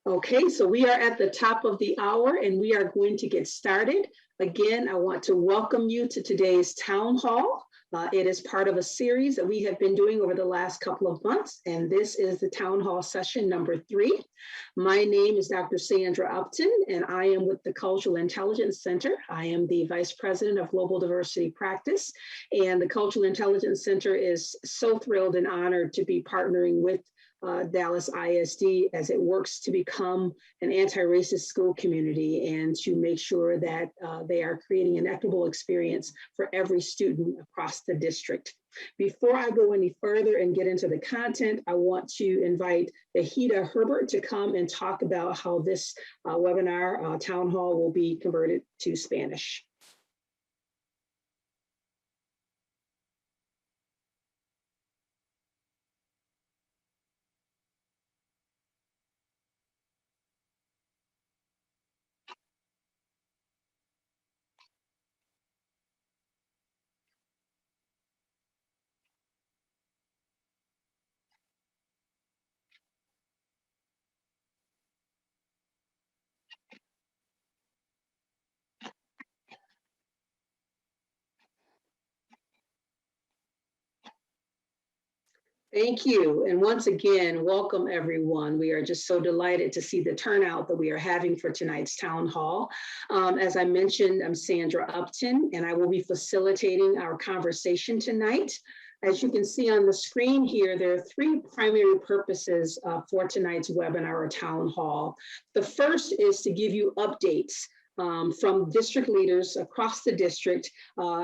Okay, so we are at the top of the hour and we are going to get started. Again, I want to welcome you to today's town hall. It is part of a series that we have been doing over the last couple of months, and this is the town hall session number 3. My name is Dr. Sandra Upton, and I am with the Cultural Intelligence Center. I am the Vice President of Global Diversity Practice, and the Cultural Intelligence Center is so thrilled and honored to be partnering with Dallas ISD as it works to become an anti-racist school community and to make sure that they are creating an equitable experience for every student across the district. Before I go any further and get into the content, I want to invite Ahida Herbert to come and talk about how this webinar town hall will be converted to Spanish. Thank you. And once again, welcome everyone. We are just so delighted to see the turnout that we are having for tonight's town hall. As I mentioned, I'm Sandra Upton, and I will be facilitating our conversation tonight. As you can see on the screen here, there are 3 primary purposes for tonight's webinar or town hall. The first is to give you updates from district leaders across the district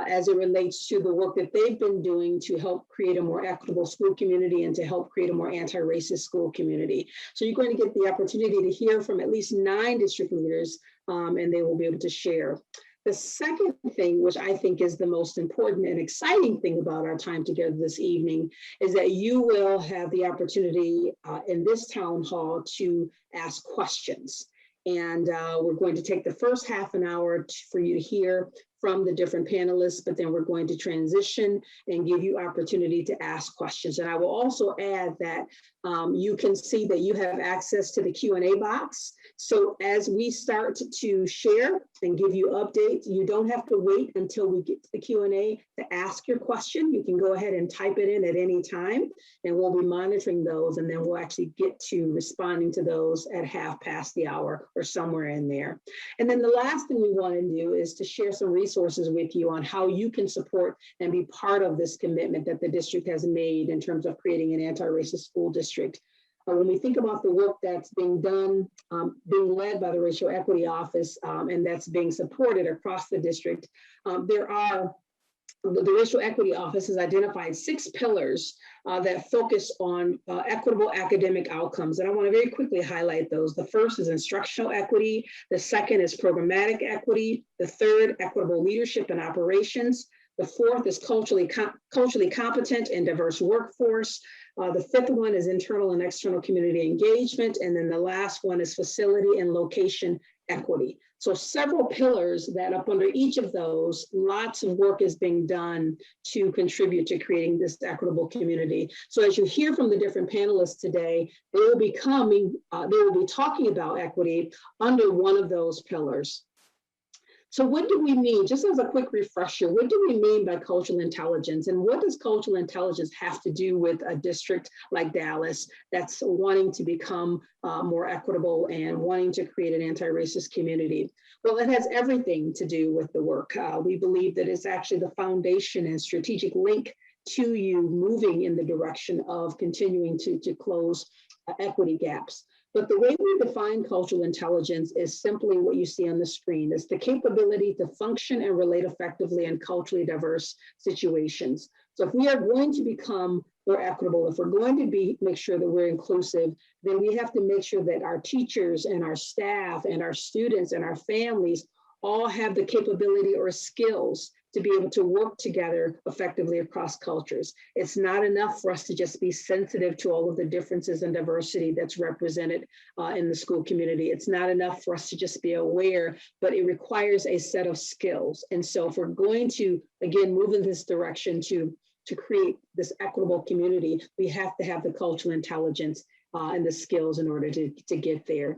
as it relates to the work that they've been doing to help create a more equitable school community and to help create a more anti-racist school community. So you're going to get the opportunity to hear from at least 9 district leaders and they will be able to share. The second thing, which I think is the most important and exciting thing about our time together this evening, is that you will have the opportunity in this town hall to ask questions. And we're going to take the first half an hour for you to hear from the different panelists, but then we're going to transition and give you opportunity to ask questions. And I will also add that you can see that you have access to the Q&A box. So as we start to share and give you updates, you don't have to wait until we get to the Q&A to ask your question. You can go ahead and type it in at any time, and we'll be monitoring those, and then we'll actually get to responding to those at 1/2 the hour or somewhere in there. And then the last thing we want to do is to share some resources with you on how you can support and be part of this commitment that the district has made in terms of creating an anti-racist school district. When we think about the work that's being done, being led by the Racial Equity Office, and that's being supported across the district, the Racial Equity Office has identified 6 pillars that focus on equitable academic outcomes. And I want to very quickly highlight those. The first is instructional equity. The second is programmatic equity. The third, equitable leadership and operations. The fourth is culturally competent and diverse workforce. The 5th one is internal and external community engagement. And then the last one is facility and location equity. So several pillars that up under each of those, lots of work is being done to contribute to creating this equitable community. So as you hear from the different panelists today, they will be talking about equity under one of those pillars. So what do we mean, just as a quick refresher, what do we mean by cultural intelligence, and what does cultural intelligence have to do with a district like Dallas that's wanting to become more equitable and wanting to create an anti-racist community? Well, it has everything to do with the work. We believe that it's actually the foundation and strategic link to you moving in the direction of continuing to close equity gaps. But the way we define cultural intelligence is simply what you see on the screen. It's the capability to function and relate effectively in culturally diverse situations. So if we are going to become more equitable, if we're going to make sure that we're inclusive, then we have to make sure that our teachers and our staff and our students and our families all have the capability or skills to be able to work together effectively across cultures. It's not enough for us to just be sensitive to all of the differences and diversity that's represented in the school community. It's not enough for us to just be aware, but it requires a set of skills. And so if we're going to, again, move in this direction to create this equitable community, we have to have the cultural intelligence and the skills in order to get there.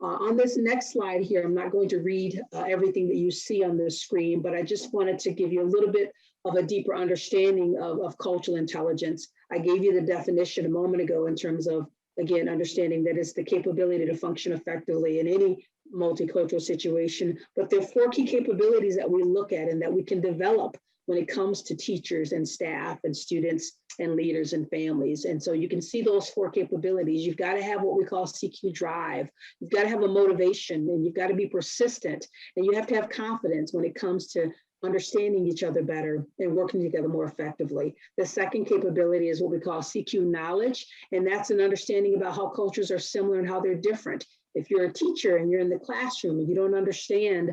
On this next slide here, I'm not going to read everything that you see on the screen, but I just wanted to give you a little bit of a deeper understanding of cultural intelligence. I gave you the definition a moment ago in terms of, again, understanding that it's the capability to function effectively in any multicultural situation. But there are 4 key capabilities that we look at and that we can develop when it comes to teachers and staff and students and leaders and families. And so you can see those 4 capabilities. You've got to have what we call CQ drive. You've got to have a motivation, and you've got to be persistent, and you have to have confidence when it comes to understanding each other better and working together more effectively. The second capability is what we call CQ knowledge, and that's an understanding about how cultures are similar and how they're different. If you're a teacher and you're in the classroom and you don't understand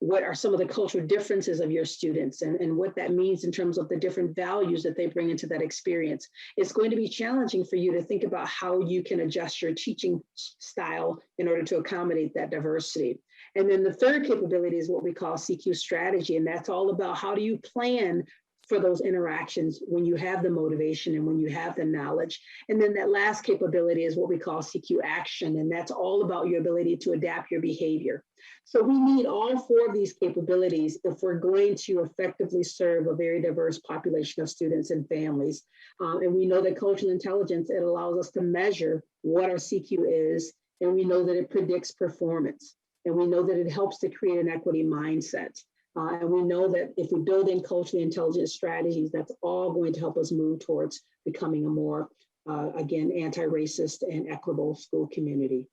what are some of the cultural differences of your students and what that means in terms of the different values that they bring into that experience, it's going to be challenging for you to think about how you can adjust your teaching style in order to accommodate that diversity. And then the third capability is what we call CQ strategy, and that's all about how do you plan for those interactions when you have the motivation and when you have the knowledge. And then that last capability is what we call CQ action, and that's all about your ability to adapt your behavior. So we need all 4 of these capabilities if we're going to effectively serve a very diverse population of students and families. And we know that cultural intelligence, it allows us to measure what our CQ is, and we know that it predicts performance. And we know that it helps to create an equity mindset. And we know that if we build in culturally intelligent strategies, that's all going to help us move towards becoming a more, again, anti-racist and equitable school community.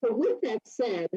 So with that said,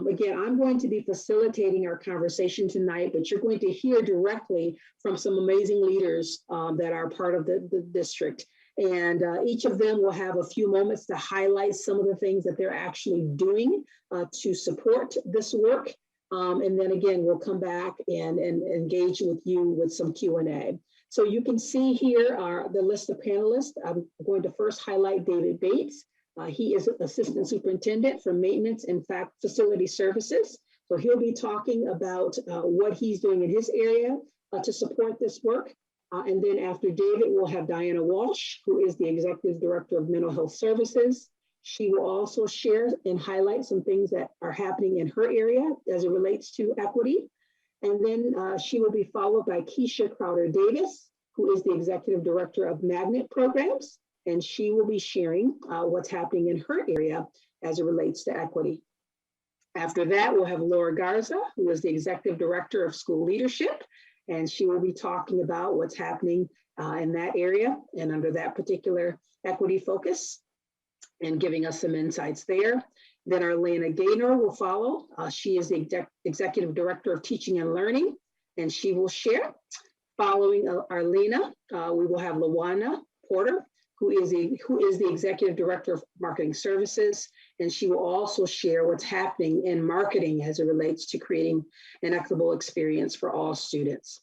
again, I'm going to be facilitating our conversation tonight, but you're going to hear directly from some amazing leaders that are part of the district. And each of them will have a few moments to highlight some of the things that they're actually doing to support this work. And then again, we'll come back and engage with you with some Q&A. So you can see here are the list of panelists. I'm going to first highlight David Bates. He is Assistant Superintendent for Maintenance and Facility Services. So he'll be talking about what he's doing in his area to support this work. And then after David, we'll have Diana Walsh, who is the Executive Director of Mental Health Services. She will also share and highlight some things that are happening in her area as it relates to equity. And then she will be followed by Keisha Crowder-Davis, who is the Executive Director of Magnet Programs, and she will be sharing what's happening in her area as it relates to equity. After that, we'll have Lara Garza, who is the Executive Director of School Leadership, and she will be talking about what's happening in that area and under that particular equity focus and giving us some insights there. Then Arlena Gaynor will follow. She is the Executive Director of Teaching and Learning, and she will share. Following Arlena, we will have Lawana Porter, who is the Executive Director of Marketing Services, and she will also share what's happening in marketing as it relates to creating an equitable experience for all students.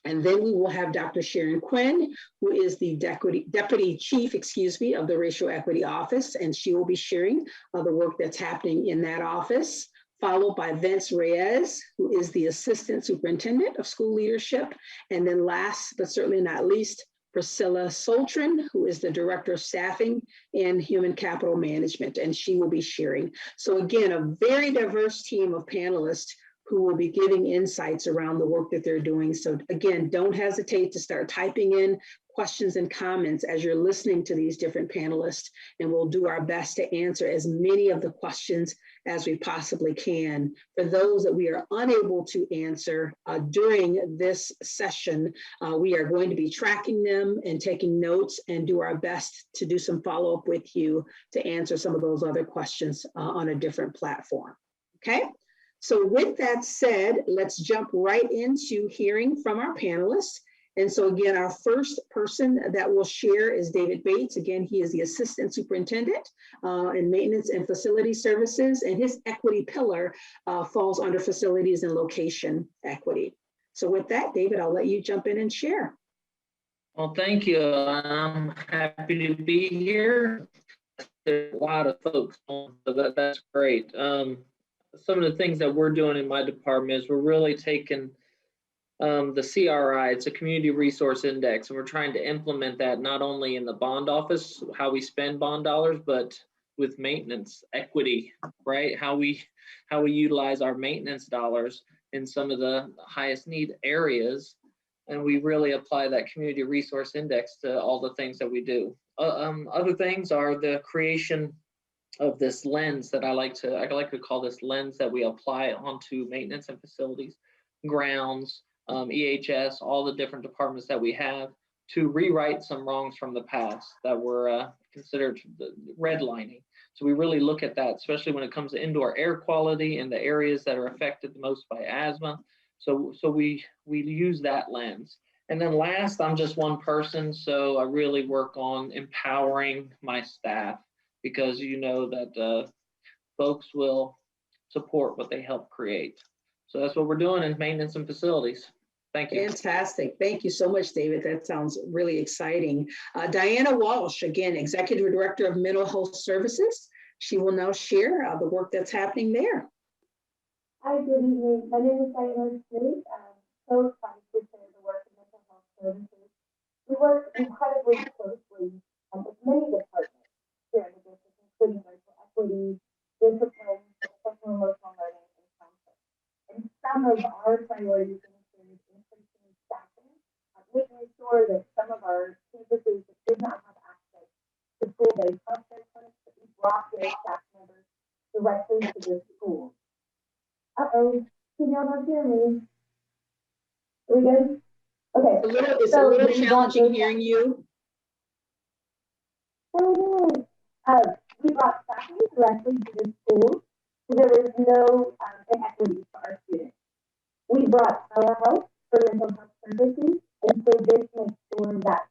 And then we will have Dr. Sharon Quinn, who is the Deputy Chief, of the Racial Equity Office, and she will be sharing the work that's happening in that office, followed by Vince Reyes, who is the Assistant Superintendent of School Leadership, and then last but certainly not least, Priscilla Soltrin, who is the Director of Staffing and Human Capital Management, and she will be sharing. So again, a very diverse team of panelists who will be giving insights around the work that they're doing. So again, don't hesitate to start typing in questions and comments as you're listening to these different panelists, and we'll do our best to answer as many of the questions as we possibly can. For those that we are unable to answer during this session, we are going to be tracking them and taking notes and do our best to do some follow-up with you to answer some of those other questions on a different platform, okay? So with that said, let's jump right into hearing from our panelists. And so again, our first person that will share is David Bates. Again, he is the Assistant Superintendent in Maintenance and Facility Services, and his equity pillar falls under Facilities and Location Equity. So with that, David, I'll let you jump in and share. Well, thank you. I'm happy to be here. There's a lot of folks, so that's great. Some of the things that we're doing in my department is we're really taking the CRI, it's a Community Resource Index, and we're trying to implement that not only in the bond office, how we spend bond dollars, but with maintenance equity, right? How we utilize our maintenance dollars in some of the highest need areas, and we really apply that community resource index to all the things that we do. Other things are the creation of this lens that I like to call this lens that we apply onto maintenance and facilities, grounds, EHS, all the different departments that we have, to rewrite some wrongs from the past that were considered redlining. So we really look at that, especially when it comes to indoor air quality in the areas that are affected the most by asthma. So we use that lens. And then last, I'm just one person, so I really work on empowering my staff, because you know that folks will support what they help create. So that's what we're doing in maintenance and facilities. Thank you. Fantastic. Thank you so much, David. That sounds really exciting. Diana Walsh, again, Executive Director of Mental Health Services. She will now share the work that's happening there. Hi, good evening. My name is Diana Smith. I'm so excited to share the work of mental health services. We work incredibly closely with many departments here in the district, including racial equity, discipline, social emotional learning, and counseling. And some of our priorities include increasing staffing, making sure that some of our campuses that did not have access to school-based healthcare clinics, that we brought their staff members directly to their schools. Uh-oh, can y'all not hear me? Are we good? Okay. It's a little challenging hearing you. Oh, no. We brought staffing directly to the schools, so there was no inequity for our students. We brought telehealth for mental health services, and so this makes sure that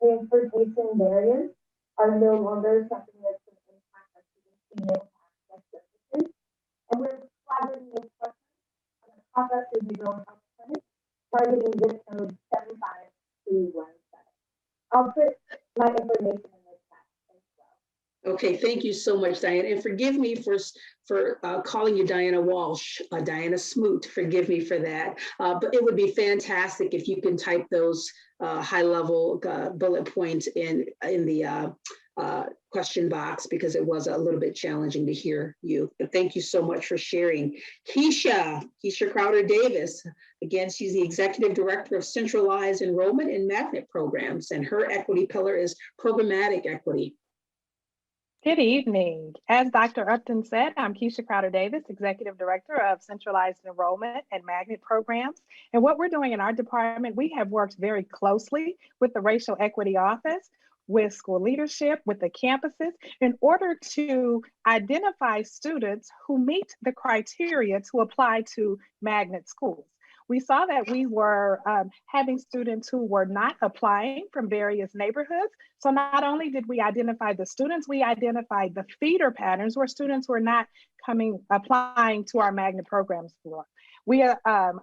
transportation barriers are no longer something that's going to impact our students being able to access services. And we're collaborating with process is the Growing Health Clinic, targeting zip code 75217. I'll put my information in the chat as well. Okay, thank you so much, Diana. And forgive me for calling you Diana Walsh, Diana Smoot. Forgive me for that. But it would be fantastic if you can type those high-level bullet points in the question box, because it was a little bit challenging to hear you. But thank you so much for sharing. Keisha Crowder Davis, again, she's the Executive Director of Centralized Enrollment and Magnet Programs, and her equity pillar is programmatic equity. Good evening. As Dr. Upton said, I'm Keisha Crowder Davis, Executive Director of Centralized Enrollment and Magnet Programs. And what we're doing in our department, we have worked very closely with the Racial Equity Office, with school leadership, with the campuses, in order to identify students who meet the criteria to apply to magnet schools. We saw that we were having students who were not applying from various neighborhoods. So not only did we identify the students, we identified the feeder patterns where students were not applying to our magnet programs for. We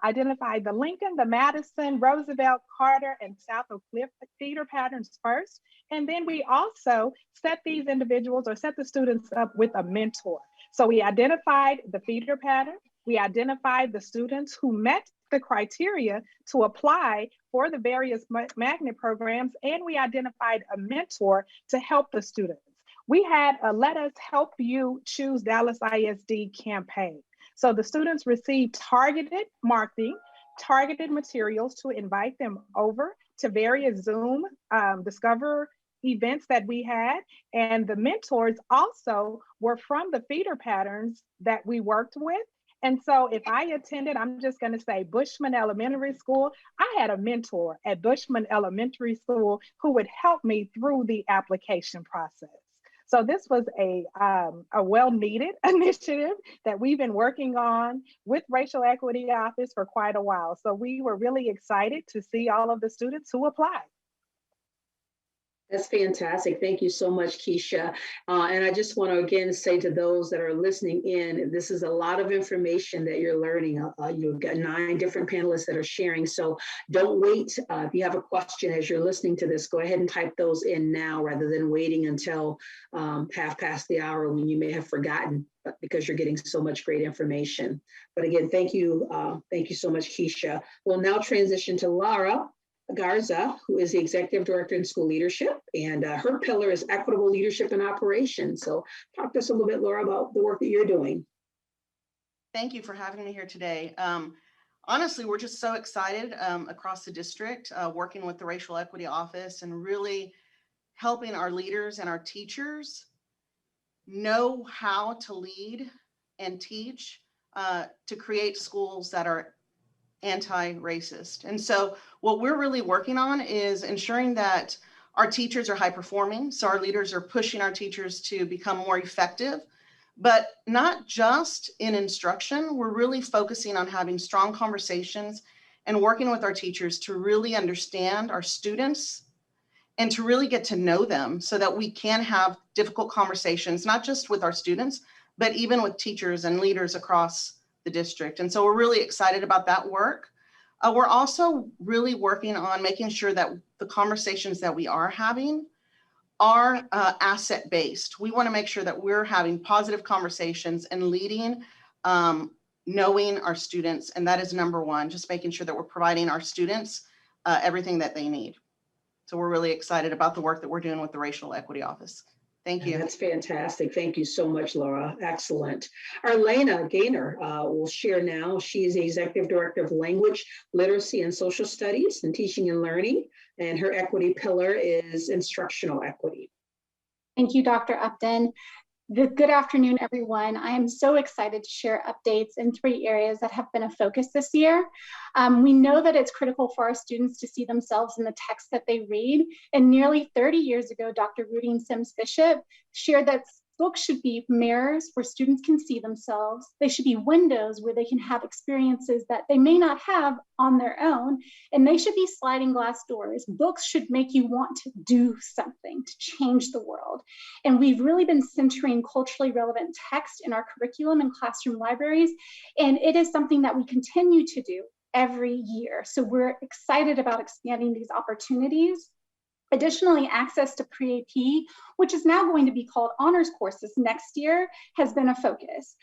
identified the Lincoln, the Madison, Roosevelt, Carter, and South Oak Cliff feeder patterns first. And then we also set these individuals or set the students up with a mentor. So we identified the feeder pattern. We identified the students who met the criteria to apply for the various magnet programs, and we identified a mentor to help the students. We had a Let Us Help You Choose Dallas ISD campaign. So the students received targeted marketing, targeted materials to invite them over to various Zoom Discover events that we had. And the mentors also were from the feeder patterns that we worked with. And so if I attended, I'm just going to say Bushman Elementary School, I had a mentor at Bushman Elementary School who would help me through the application process. So this was a well-needed initiative that we've been working on with Racial Equity Office for quite a while. So we were really excited to see all of the students who applied. That's fantastic. Thank you so much, Keisha. And I just want to again say to those that are listening in, this is a lot of information that you're learning. You've got 9 different panelists that are sharing. So don't wait. If you have a question as you're listening to this, go ahead and type those in now rather than waiting until half past the hour when you may have forgotten, because you're getting so much great information. But again, thank you so much, Keisha. We'll now transition to Lara. Garza, who is the Executive Director in School Leadership, and her pillar is Equitable Leadership and Operations. So talk to us a little bit, Laura, about the work that you're doing. Thank you for having me here today. Honestly, we're just so excited across the district, working with the Racial Equity Office and really helping our leaders and our teachers know how to lead and teach to create schools that are anti-racist. And so what we're really working on is ensuring that our teachers are high performing. So our leaders are pushing our teachers to become more effective, but not just in instruction. We're really focusing on having strong conversations and working with our teachers to really understand our students and to really get to know them so that we can have difficult conversations, not just with our students, but even with teachers and leaders across the district. And so we're really excited about that work. We're also really working on making sure that the conversations that we are having are asset-based. We want to make sure that we're having positive conversations and leading, knowing our students. And that is number one, just making sure that we're providing our students everything that they need. So we're really excited about the work that we're doing with the Racial Equity Office. Thank you. That's fantastic. Thank you so much, Laura. Excellent. Arlena Gaynor will share now. She is the Executive Director of Language, Literacy, and Social Studies and Teaching and Learning, and her equity pillar is instructional equity. Thank you, Dr. Upton. Good afternoon, everyone. I am so excited to share updates in 3 areas that have been a focus this year. We know that it's critical for our students to see themselves in the text that they read. And nearly 30 years ago, Dr. Rudine Sims Bishop shared that books should be mirrors where students can see themselves. They should be windows where they can have experiences that they may not have on their own. And they should be sliding glass doors. Books should make you want to do something to change the world. And we've really been centering culturally relevant text in our curriculum and classroom libraries. And it is something that we continue to do every year. So we're excited about expanding these opportunities. Additionally, access to pre-AP, which is now going to be called honors courses next year, has been a focus.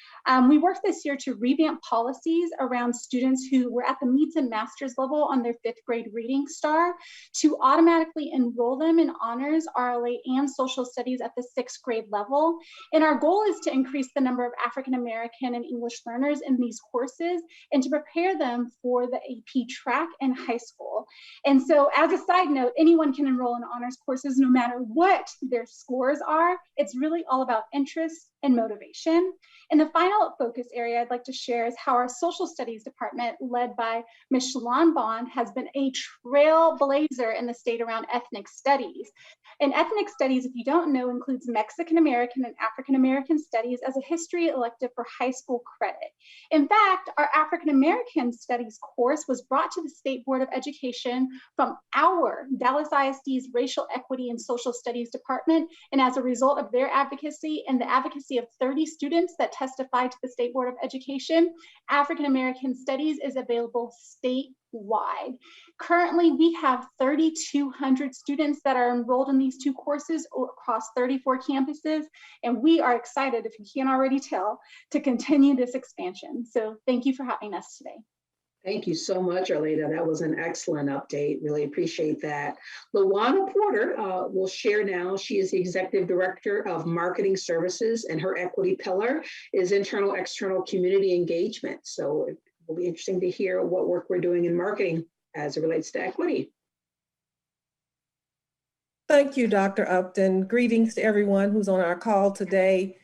We worked this year to revamp policies around students who were at the meets and masters level on their 5th grade reading star to automatically enroll them in honors, RLA, and social studies at the 6th grade level. And our goal is to increase the number of African American and English learners in these courses and to prepare them for the AP track in high school. And so as a side note, anyone can enroll in honors courses no matter what their scores are. It's really all about interest and motivation. And the final focus area I'd like to share is how our social studies department, led by Ms. Shalon Bond, has been a trailblazer in the state around ethnic studies. And ethnic studies, if you don't know, includes Mexican American and African American studies as a history elective for high school credit. In fact, our African American studies course was brought to the State Board of Education from our Dallas ISD's Racial Equity and Social Studies department. And as a result of their advocacy and the advocacy of 30 students that testified to the State Board of Education, African American Studies is available statewide. Currently, we have 3,200 students that are enrolled in these 2 courses across 34 campuses, and we are excited, if you can't already tell, to continue this expansion. So thank you for having us today. Thank you so much, Arlena. That was an excellent update. Really appreciate that. Lawana Porter will share now. She is the Executive Director of Marketing Services, and her equity pillar is internal, external community engagement. So it will be interesting to hear what work we're doing in marketing as it relates to equity. Thank you, Dr. Upton. Greetings to everyone who's on our call today.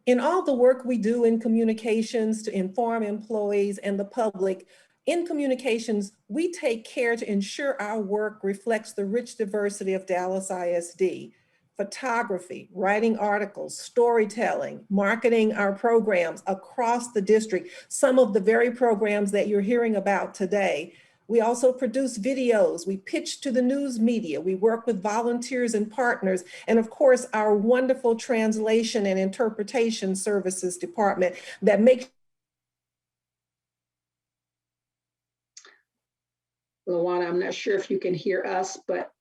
In all the work we do in communications to inform employees and the public, in communications, we take care to ensure our work reflects the rich diversity of Dallas ISD. Photography, writing articles, storytelling, marketing our programs across the district, some of the very programs that you're hearing about today. We also produce videos, we pitch to the news media, we work with volunteers and partners, and of course, our wonderful translation and interpretation services department that makes Lawana, I'm not sure if you can hear us, but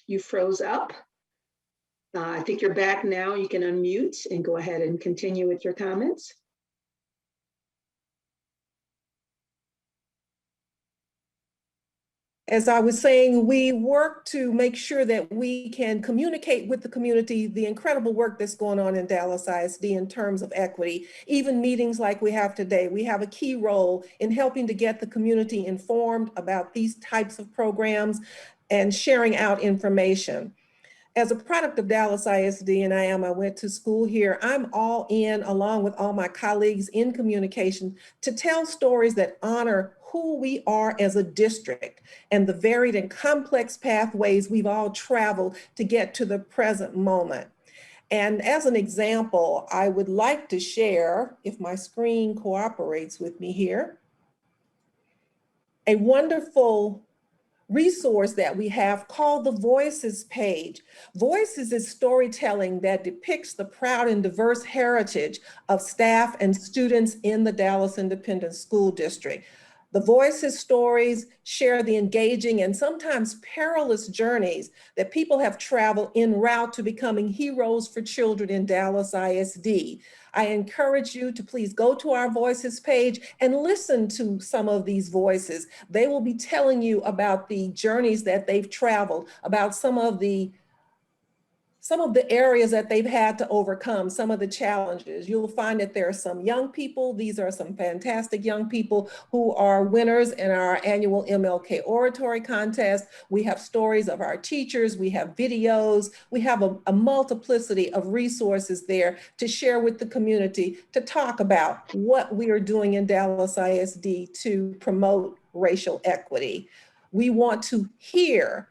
you froze up. I think you're back now. You can unmute and go ahead and continue with your comments. As I was saying, we work to make sure that we can communicate with the community the incredible work that's going on in Dallas ISD in terms of equity. Even meetings like we have today, we have a key role in helping to get the community informed about these types of programs and sharing out information. As a product of Dallas ISD, and I went to school here, I'm all in, along with all my colleagues in communication, to tell stories that honor who we are as a district and the varied and complex pathways we've all traveled to get to the present moment. And as an example, I would like to share, if my screen cooperates with me here, a wonderful resource that we have called the Voices page. Voices is storytelling that depicts the proud and diverse heritage of staff and students in the Dallas Independent School District. The Voices stories share the engaging and sometimes perilous journeys that people have traveled en route to becoming heroes for children in Dallas ISD. I encourage you to please go to our Voices page and listen to some of these voices. They will be telling you about the journeys that they've traveled, about some of the areas that they've had to overcome, some of the challenges. You'll find that there are some young people. These are some fantastic young people who are winners in our annual MLK Oratory Contest. We have stories of our teachers. We have videos. We have a multiplicity of resources there to share with the community, to talk about what we are doing in Dallas ISD to promote racial equity. We want to hear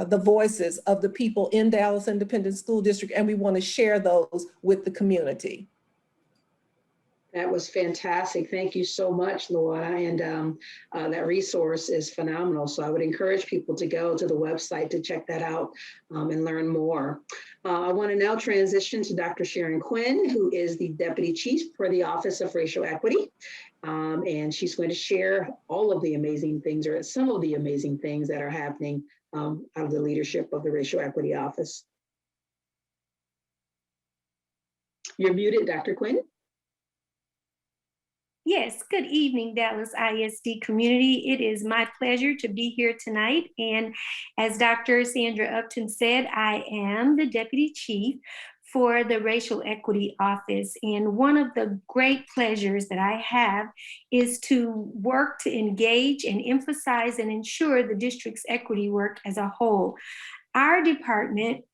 the voices of the people in Dallas Independent School District, and we want to share those with the community. That was fantastic. Thank you so much, Laura. And that resource is phenomenal. So I would encourage people to go to the website to check that out and learn more. I want to now transition to Dr. Sharon Quinn, who is the Deputy Chief for the Office of Racial Equity. And she's going to share all of the amazing things, or some of the amazing things that are happening out of the leadership of the Racial Equity Office. You're muted, Dr. Quinn. Yes, good evening, Dallas ISD community. It is my pleasure to be here tonight. And as Dr. Sandra Upton said, I am the Deputy Chief for the Racial Equity Office. And one of the great pleasures that I have is to work to engage and emphasize and ensure the district's equity work as a whole. Our department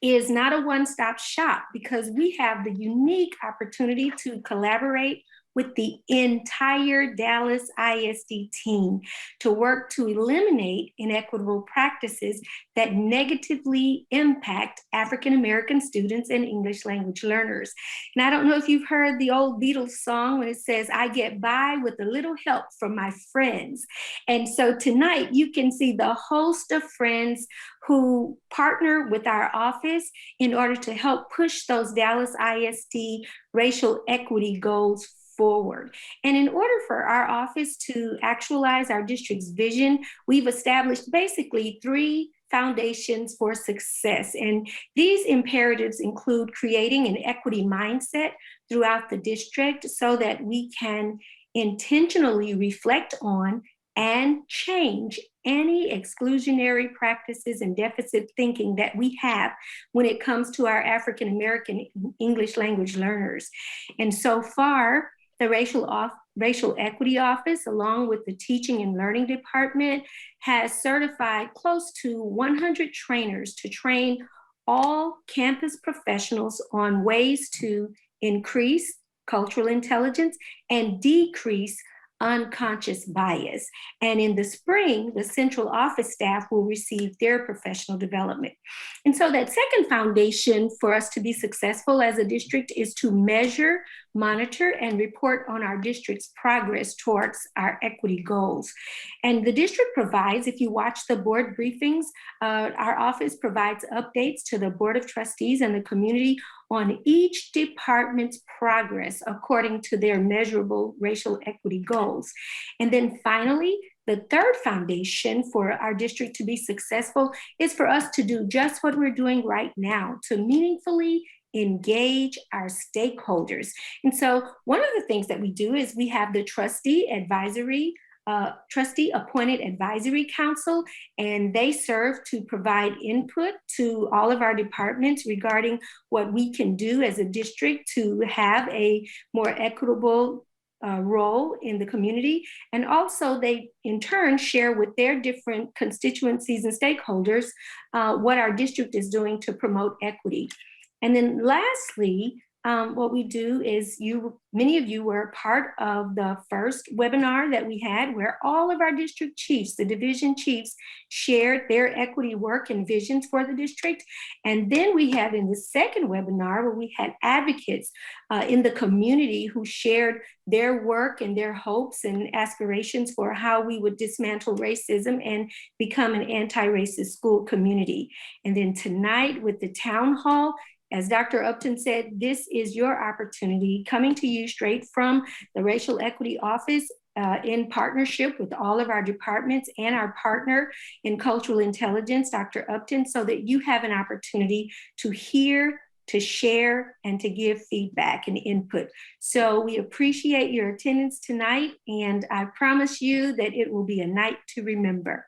is not a one-stop shop because we have the unique opportunity to collaborate with the entire Dallas ISD team to work to eliminate inequitable practices that negatively impact African-American students and English language learners. And I don't know if you've heard the old Beatles song when it says, I get by with a little help from my friends. And so tonight you can see the host of friends who partner with our office in order to help push those Dallas ISD racial equity goals forward. And in order for our office to actualize our district's vision, we've established basically 3 foundations for success. And these imperatives include creating an equity mindset throughout the district so that we can intentionally reflect on and change any exclusionary practices and deficit thinking that we have when it comes to our African American English language learners. And so far, the Racial Equity Office, along with the Teaching and Learning Department, has certified close to 100 trainers to train all campus professionals on ways to increase cultural intelligence and decrease unconscious bias. And in the spring, the central office staff will receive their professional development. And so that second foundation for us to be successful as a district is to measure, monitor, and report on our district's progress towards our equity goals. And the district provides, if you watch the board briefings, our office provides updates to the Board of Trustees and the community on each department's progress according to their measurable racial equity goals. And then finally, the third foundation for our district to be successful is for us to do just what we're doing right now, to meaningfully engage our stakeholders. And so one of the things that we do is we have the Trustee Advisory trustee appointed advisory council, and they serve to provide input to all of our departments regarding what we can do as a district to have a more equitable role in the community. And also they in turn share with their different constituencies and stakeholders what our district is doing to promote equity. And then lastly, what we do is many of you were part of the first webinar that we had where all of our district chiefs, the division chiefs, shared their equity work and visions for the district. And then we had in the second webinar where we had advocates in the community who shared their work and their hopes and aspirations for how we would dismantle racism and become an anti-racist school community. And then tonight with the town hall, as Dr. Upton said, this is your opportunity coming to you straight from the Racial Equity Office in partnership with all of our departments and our partner in cultural intelligence, Dr. Upton, so that you have an opportunity to hear, to share, and to give feedback and input. So we appreciate your attendance tonight, and I promise you that it will be a night to remember.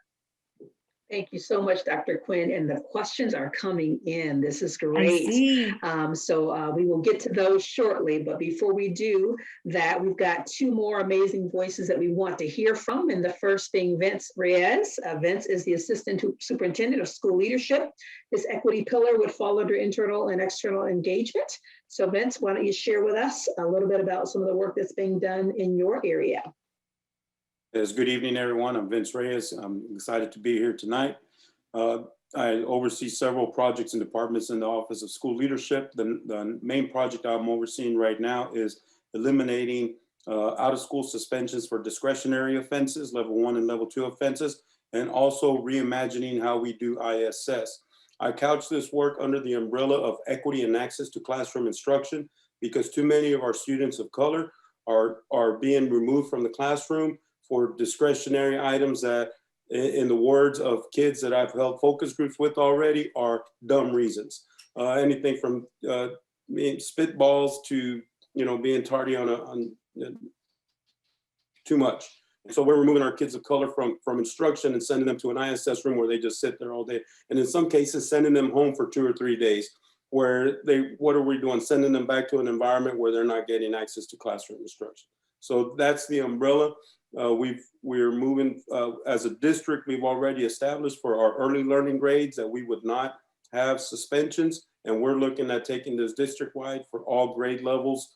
Thank you so much, Dr. Quinn. And the questions are coming in. This is great. So we will get to those shortly. But before we do that, we've got two more amazing voices that we want to hear from. And the first being Vince Reyes. Vince is the Assistant Superintendent of School Leadership. His equity pillar would fall under internal and external engagement. So Vince, why don't you share with us a little bit about some of the work that's being done in your area? Yes, good evening, everyone. I'm Vince Reyes. I'm excited to be here tonight. I oversee several projects and departments in the Office of School Leadership. The main project I'm overseeing right now is eliminating out-of-school suspensions for discretionary offenses, level 1 and level 2 offenses, and also reimagining how we do ISS. I couch this work under the umbrella of equity and access to classroom instruction because too many of our students of color are being removed from the classroom for discretionary items that, in the words of kids that I've held focus groups with already, are dumb reasons. Anything from being spitballs to being tardy on too much. So we're removing our kids of color from instruction and sending them to an ISS room where they just sit there all day. And in some cases, sending them home for 2 or 3 days where what are we doing? Sending them back to an environment where they're not getting access to classroom instruction. So that's the umbrella. We're moving as a district. We've already established for our early learning grades that we would not have suspensions, and we're looking at taking this district-wide for all grade levels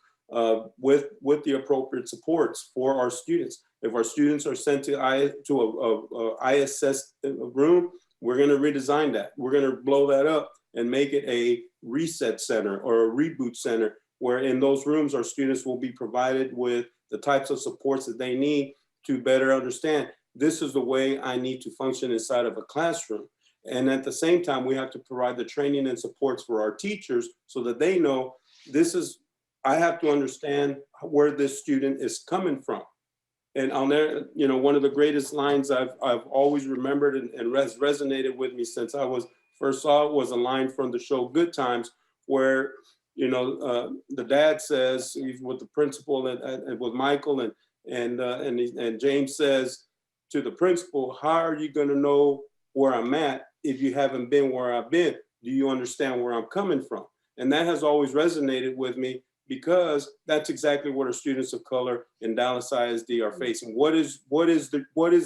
with the appropriate supports for our students. If our students are sent to a ISS room, we're going to redesign that. We're going to blow that up and make it a reset center or a reboot center, where in those rooms our students will be provided with the types of supports that they need to better understand this is the way I need to function inside of a classroom. And at the same time, we have to provide the training and supports for our teachers so that they know I have to understand where this student is coming from. And I'll never, one of the greatest lines I've always remembered and has resonated with me since I first saw it was a line from the show Good Times, where the dad says, he's with the principal and with Michael, and James says to the principal, how are you going to know where I'm at if you haven't been where I've been? Do you understand where I'm coming from? And that has always resonated with me because that's exactly what our students of color in Dallas ISD are facing. What is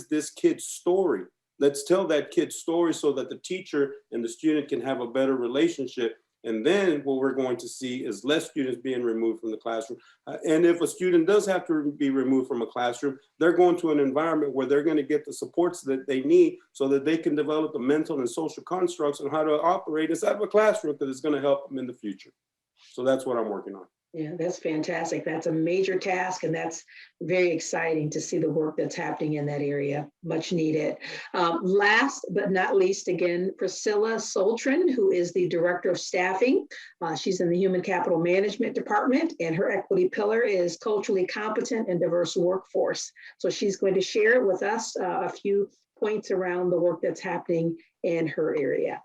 this kid's story? Let's tell that kid's story so that the teacher and the student can have a better relationship. And then what we're going to see is less students being removed from the classroom. And if a student does have to be removed from a classroom, they're going to an environment where they're going to get the supports that they need so that they can develop the mental and social constructs on how to operate inside of a classroom that is going to help them in the future. So that's what I'm working on. Yeah, that's fantastic. That's a major task, and that's very exciting to see the work that's happening in that area. Much needed. Last but not least, again, Priscilla Soltran, who is the Director of Staffing. She's in the Human Capital Management Department, and her equity pillar is culturally competent and diverse workforce. So she's going to share with us a few points around the work that's happening in her area.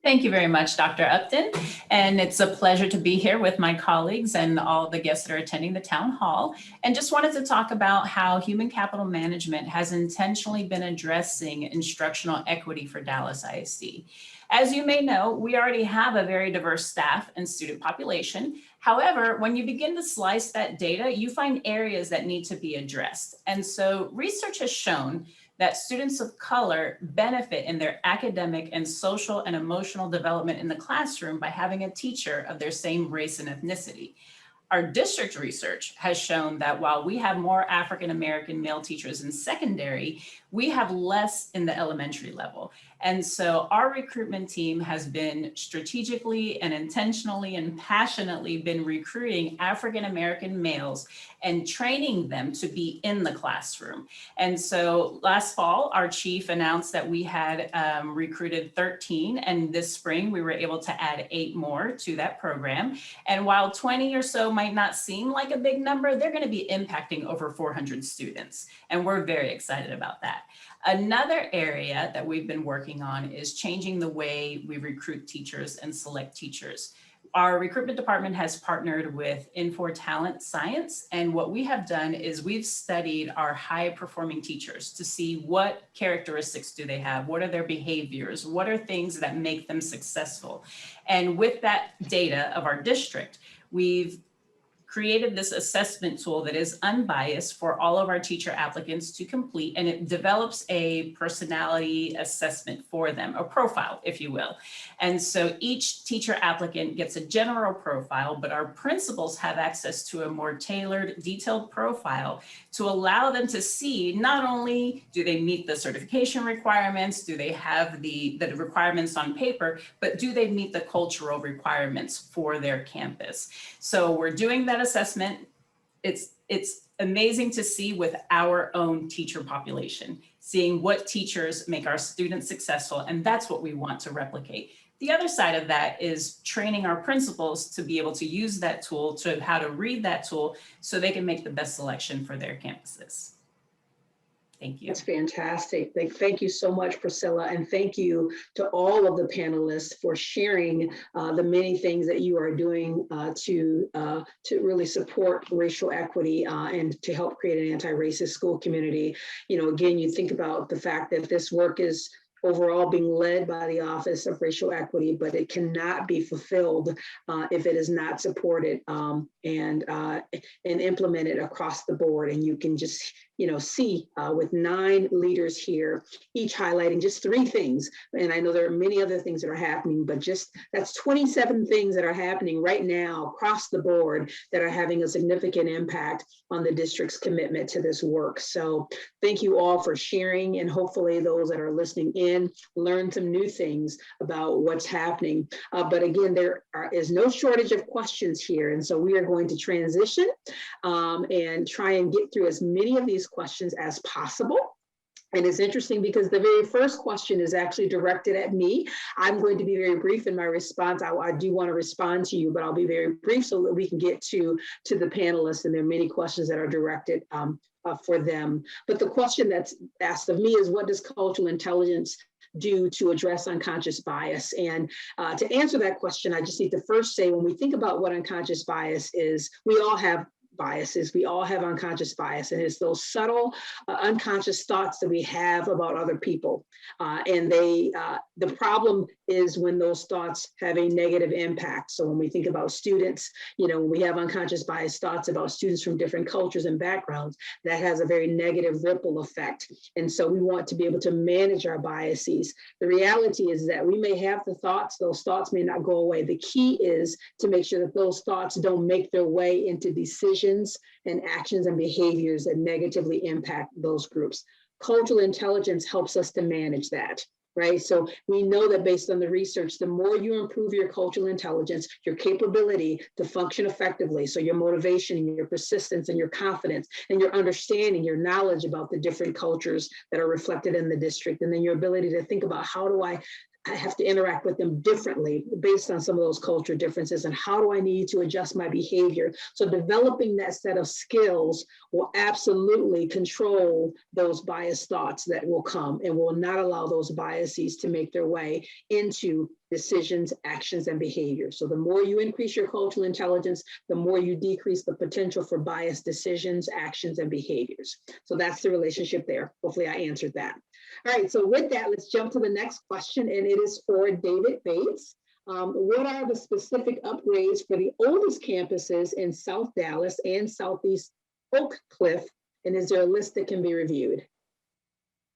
Thank you very much, Dr. Upton. And it's a pleasure to be here with my colleagues and all the guests that are attending the town hall. And just wanted to talk about how human capital management has intentionally been addressing instructional equity for Dallas ISD. As you may know, we already have a very diverse staff and student population. However, when you begin to slice that data, you find areas that need to be addressed. And so research has shown that students of color benefit in their academic and social and emotional development in the classroom by having a teacher of their same race and ethnicity. Our district research has shown that while we have more African-American male teachers in secondary, we have less in the elementary level. And so our recruitment team has been strategically and intentionally and passionately been recruiting African-American males and training them to be in the classroom. And so last fall, our chief announced that we had recruited 13, and this spring we were able to add 8 more to that program. And while 20 or so might not seem like a big number, they're going to be impacting over 400 students. And we're very excited about that. Another area that we've been working on is changing the way we recruit teachers and select teachers. Our recruitment department has partnered with Infor Talent Science, and what we have done is we've studied our high performing teachers to see what characteristics do they have, what are their behaviors, what are things that make them successful. And with that data of our district, we've created this assessment tool that is unbiased for all of our teacher applicants to complete, and it develops a personality assessment for them, a profile, if you will. And so each teacher applicant gets a general profile, but our principals have access to a more tailored, detailed profile to allow them to see not only do they meet the certification requirements, do they have the requirements on paper, but do they meet the cultural requirements for their campus. So we're doing that assessment. It's amazing to see with our own teacher population, seeing what teachers make our students successful, and that's what we want to replicate. The other side of that is training our principals to be able to use that tool, to how to read that tool so they can make the best selection for their campuses. Thank you. That's fantastic. Thank you so much, Priscilla. And thank you to all of the panelists for sharing the many things that you are doing to really support racial equity and to help create an anti-racist school community. You know, again, you think about the fact that this work is overall being led by the Office of Racial Equity, but it cannot be fulfilled if it is not supported and implemented across the board. And you can just, you know, see with 9 leaders here, each highlighting just 3 things. And I know there are many other things that are happening, but just that's 27 things that are happening right now across the board that are having a significant impact on the district's commitment to this work. So thank you all for sharing, and hopefully those that are listening in learn some new things about what's happening. But again, there is no shortage of questions here. And so we are going to transition and try and get through as many of these questions as possible. And it's interesting because the very first question is actually directed at me. I'm going to be very brief in my response. I do want to respond to you, but I'll be very brief so that we can get to the panelists. And there are many questions that are directed for them. But the question that's asked of me is, what does cultural intelligence do to address unconscious bias? And to answer that question, I just need to first say, when we think about what unconscious bias is, we all have biases. We all have unconscious bias, and it's those subtle unconscious thoughts that we have about other people. And the problem is when those thoughts have a negative impact. So when we think about students, you know, when we have unconscious bias thoughts about students from different cultures and backgrounds, that has a very negative ripple effect. And so we want to be able to manage our biases. The reality is that we may have the thoughts, those thoughts may not go away. The key is to make sure that those thoughts don't make their way into decisions and actions and behaviors that negatively impact those groups. Cultural intelligence helps us to manage that, right? So we know that based on the research, the more you improve your cultural intelligence, your capability to function effectively, so your motivation and your persistence and your confidence and your understanding, your knowledge about the different cultures that are reflected in the district, and then your ability to think about, how do I I have to interact with them differently based on some of those culture differences, and how do I need to adjust my behavior? So developing that set of skills will absolutely control those biased thoughts that will come, and will not allow those biases to make their way into decisions, actions, and behaviors. So the more you increase your cultural intelligence, the more you decrease the potential for biased decisions, actions, and behaviors. So that's the relationship there. Hopefully I answered that. All right, so with that, let's jump to the next question, and it is for David Bates. What are the specific upgrades for the oldest campuses in South Dallas and Southeast Oak Cliff, and is there a list that can be reviewed?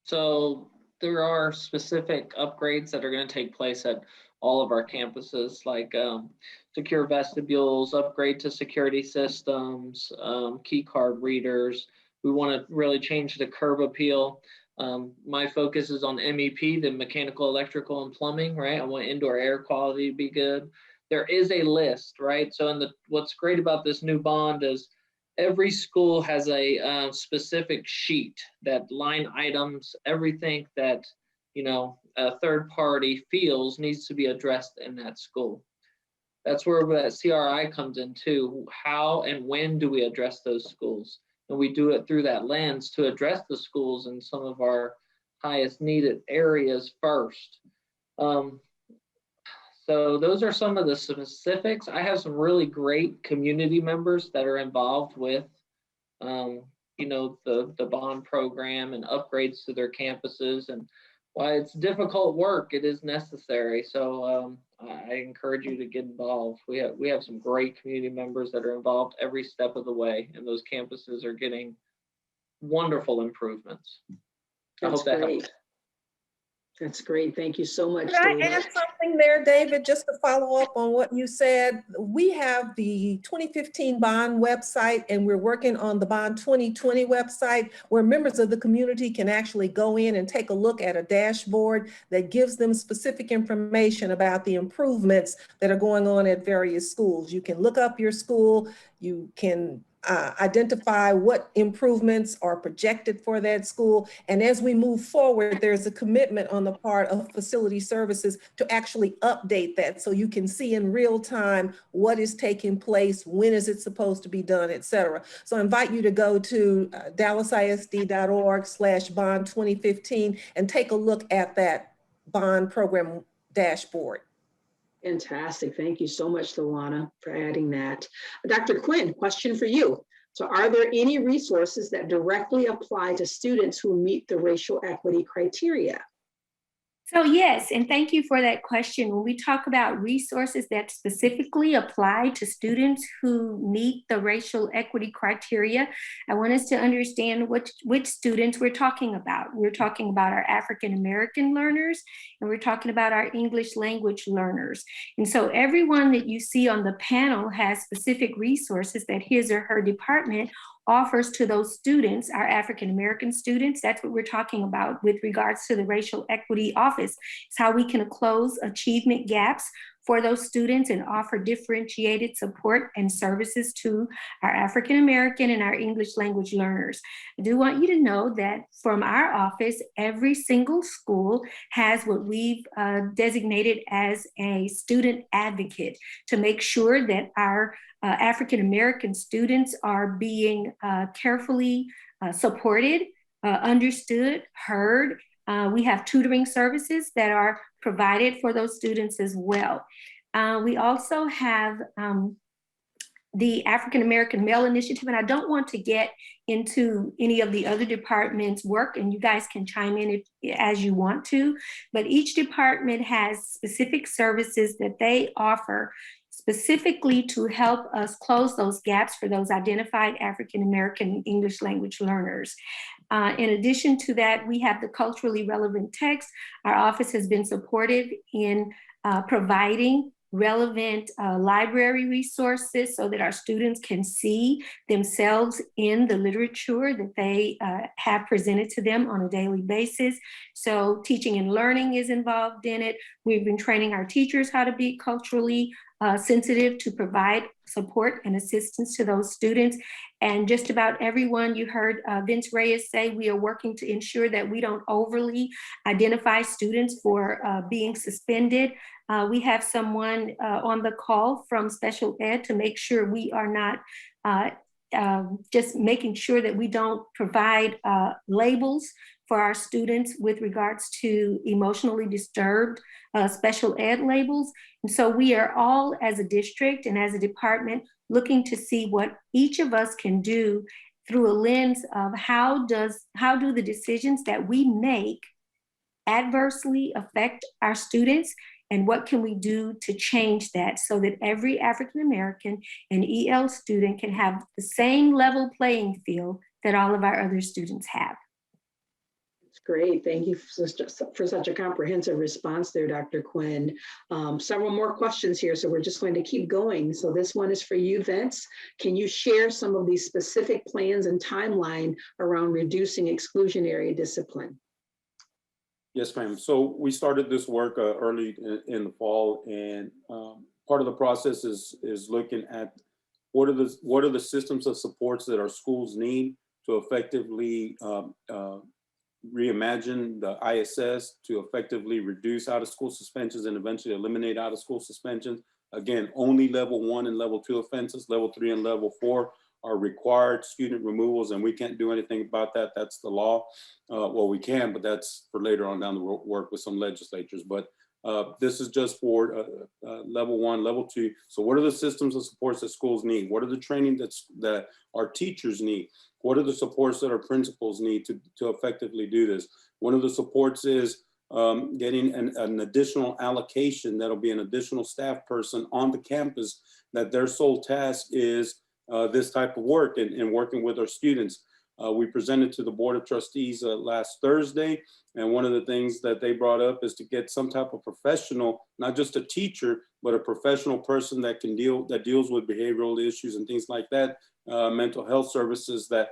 So there are specific upgrades that are going to take place at all of our campuses, like secure vestibules, upgrade to security systems, key card readers. We want to really change the curb appeal. My focus is on MEP, the mechanical, electrical, and plumbing, right? I want indoor air quality to be good. There is a list, right? So what's great about this new bond is every school has a specific sheet that line items, everything that, a third party feels needs to be addressed in that school. That's where that CRI comes in too. How and when do we address those schools? And we do it through that lens to address the schools in some of our highest needed areas first. So those are some of the specifics. I have some really great community members that are involved with, the bond program and upgrades to their campuses. And while it's difficult work, it is necessary. So I encourage you to get involved. We have some great community members that are involved every step of the way, and those campuses are getting wonderful improvements. I hope that helps. That's great. Thank you so much. Could I add something there, David, just to follow up on what you said? We have the 2015 bond website, and we're working on the bond 2020 website, where members of the community can actually go in and take a look at a dashboard that gives them specific information about the improvements that are going on at various schools. You can look up your school, you can identify what improvements are projected for that school. And as we move forward, there's a commitment on the part of facility services to actually update that so you can see in real time what is taking place, when is it supposed to be done, et cetera. So I invite you to go to dallasisd.org/bond 2015 and take a look at that bond program dashboard. Fantastic. Thank you so much, Luana, for adding that. Dr. Quinn, question for you. So are there any resources that directly apply to students who meet the racial equity criteria? So yes, and thank you for that question. When we talk about resources that specifically apply to students who meet the racial equity criteria, I want us to understand which students we're talking about. We're talking about our African American learners, and we're talking about our English language learners. And so everyone that you see on the panel has specific resources that his or her department offers to those students, our African American students. That's what we're talking about with regards to the Racial Equity Office. It's how we can close achievement gaps for those students and offer differentiated support and services to our African American and our English language learners. I do want you to know that from our office, every single school has what we've designated as a student advocate to make sure that our African American students are being carefully supported, understood, heard. We have tutoring services that are provided for those students as well. We also have the African American Male Initiative, and I don't want to get into any of the other departments' work, and you guys can chime in as you want to, but each department has specific services that they offer specifically to help us close those gaps for those identified African American English language learners. In addition to that, we have the culturally relevant text. Our office has been supportive in providing relevant library resources so that our students can see themselves in the literature that they have presented to them on a daily basis. So teaching and learning is involved in it. We've been training our teachers how to be culturally sensitive to provide support and assistance to those students. And just about everyone, you heard Vince Reyes say, we are working to ensure that we don't overly identify students for being suspended. We have someone on the call from special ed to make sure we are not just making sure that we don't provide labels for our students with regards to emotionally disturbed special ed labels. And so we are all, as a district and as a department, looking to see what each of us can do through a lens of how do the decisions that we make adversely affect our students, and what can we do to change that so that every African American and EL student can have the same level playing field that all of our other students have. Great. Thank you for such a comprehensive response there, Dr. Quinn. Several more questions here, so we're just going to keep going. So this one is for you, Vince. Can you share some of these specific plans and timeline around reducing exclusionary discipline? Yes, ma'am. So we started this work early in the fall, and part of the process is looking at what are the systems of supports that our schools need to effectively reimagine the ISS, to effectively reduce out-of-school suspensions and eventually eliminate out-of-school suspensions. Again, only level 1 and level 2 offenses. Level 3 and level 4 are required student removals, and we can't do anything about that. That's the law. Well, we can, but that's for later on down the road, work with some legislatures. But this is just for level 1, level 2. So what are the systems of supports that schools need? What are the training that our teachers need? What are the supports that our principals need to effectively do this? One of the supports is getting an additional allocation that'll be an additional staff person on the campus that their sole task is this type of work and working with our students. We presented to the Board of Trustees last Thursday, and one of the things that they brought up is to get some type of professional, not just a teacher, but a professional person that deals with behavioral issues and things like that, mental health services, that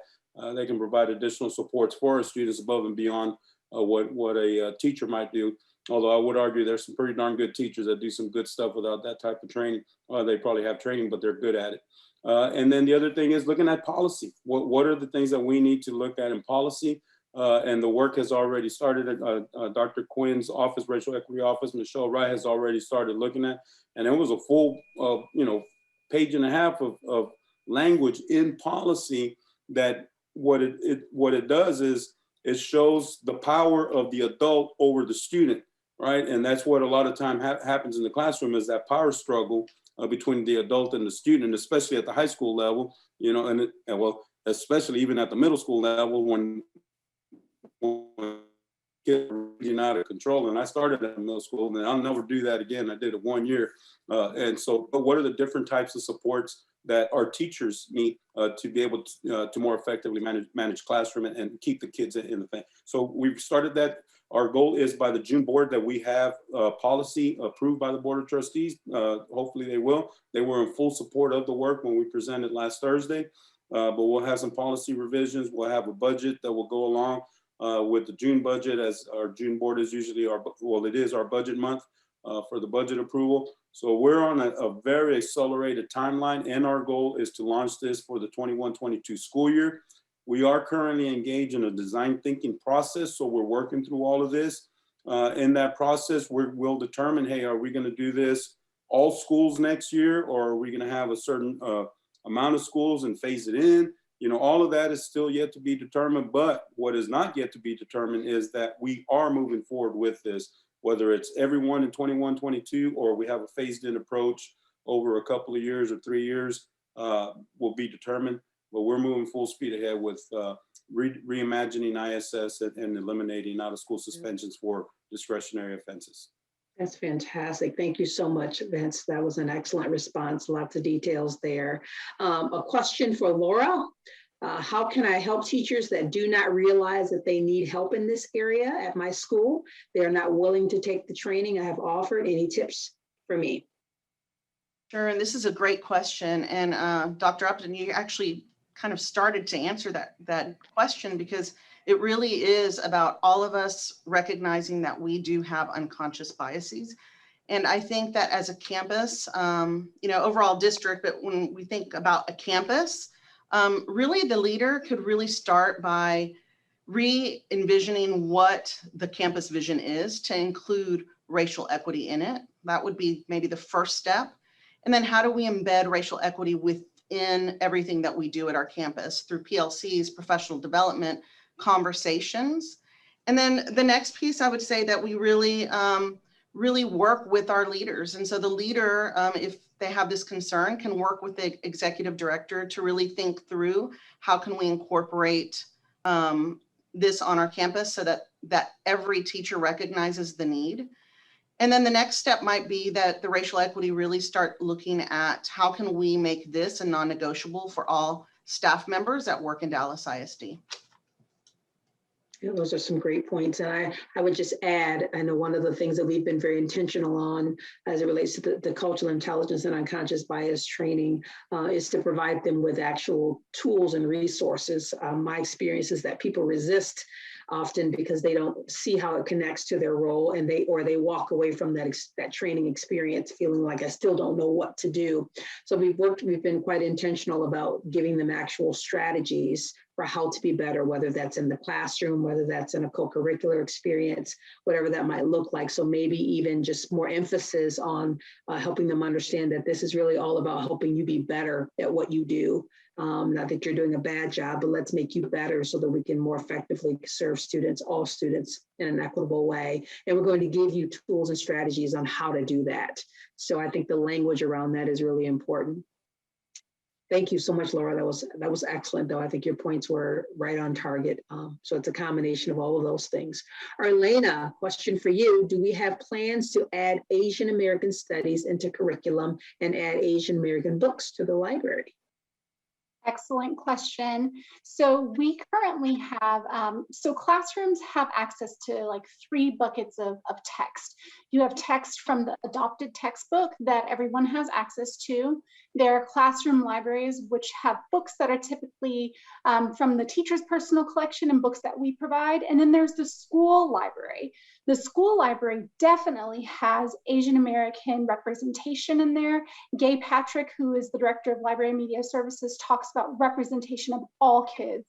they can provide additional supports for our students above and beyond what a teacher might do. Although I would argue there's some pretty darn good teachers that do some good stuff without that type of training. They probably have training, but they're good at it. And then the other thing is looking at policy. What are the things that we need to look at in policy? And the work has already started. Dr. Quinn's office, Racial Equity Office, Michelle Wright has already started looking at, and it was a full, page and a half of language in policy that what it does is it shows the power of the adult over the student, right? And that's what a lot of time happens in the classroom, is that power struggle between the adult and the student, especially at the high school level, and especially even at the middle school level when kids are getting out of control. And I started at middle school, and I'll never do that again. I did it 1 year. And so, but what are the different types of supports that our teachers need to be able to more effectively manage classroom and keep the kids in the thing? So we've started that. Our goal is by the June board that we have policy approved by the Board of Trustees. Hopefully they will. They were in full support of the work when we presented last Thursday, but we'll have some policy revisions. We'll have a budget that will go along with the June budget, as our June board is usually it is our budget month for the budget approval. So we're on a very accelerated timeline, and our goal is to launch this for the 21-22 school year. We are currently engaged in a design thinking process, so we're working through all of this. In that process, we'll determine, hey, are we going to do this all schools next year, or are we going to have a certain amount of schools and phase it in? All of that is still yet to be determined, but what is not yet to be determined is that we are moving forward with this, whether it's everyone in 21-22 or we have a phased in approach over a couple of years or 3 years will be determined. But we're moving full speed ahead with reimagining ISS and eliminating out-of-school suspensions for discretionary offenses. That's fantastic. Thank you so much, Vince. That was an excellent response. Lots of details there. A question for Laura. How can I help teachers that do not realize that they need help in this area at my school? They are not willing to take the training I have offered. Any tips for me? Sure, and this is a great question. And Dr. Upton, you actually kind of started to answer that question, because it really is about all of us recognizing that we do have unconscious biases. And I think that as a campus, overall district, but when we think about a campus, really the leader could really start by re-envisioning what the campus vision is to include racial equity in it. That would be maybe the first step. And then how do we embed racial equity within everything that we do at our campus through PLCs, professional development, conversations. And then the next piece, I would say that we really work with our leaders. And so the leader, if they have this concern, can work with the executive director to really think through how can we incorporate this on our campus so that every teacher recognizes the need. And then the next step might be that the racial equity really start looking at how can we make this a non-negotiable for all staff members that work in Dallas ISD. Yeah, those are some great points. And I would just add, I know one of the things that we've been very intentional on as it relates to the cultural intelligence and unconscious bias training is to provide them with actual tools and resources. My experience is that people resist often because they don't see how it connects to their role, and they walk away from that training experience feeling like I still don't know what to do. So we've been quite intentional about giving them actual strategies for how to be better, whether that's in the classroom, whether that's in a co-curricular experience, whatever that might look like. So maybe even just more emphasis on helping them understand that this is really all about helping you be better at what you do. Not that you're doing a bad job, but let's make you better so that we can more effectively serve students, all students, in an equitable way. And we're going to give you tools and strategies on how to do that. So I think the language around that is really important. Thank you so much, Laura. That was excellent, though. I think your points were right on target. So it's a combination of all of those things. Arlena, question for you. Do we have plans to add Asian American studies into curriculum and add Asian American books to the library? Excellent question. So we currently have, so classrooms have access to like 3 buckets of text. You have text from the adopted textbook that everyone has access to. There are classroom libraries which have books that are typically from the teacher's personal collection and books that we provide. And then there's the school library. The school library definitely has Asian American representation in there. Gay Patrick, who is the director of Library and Media Services, talks about representation of all kids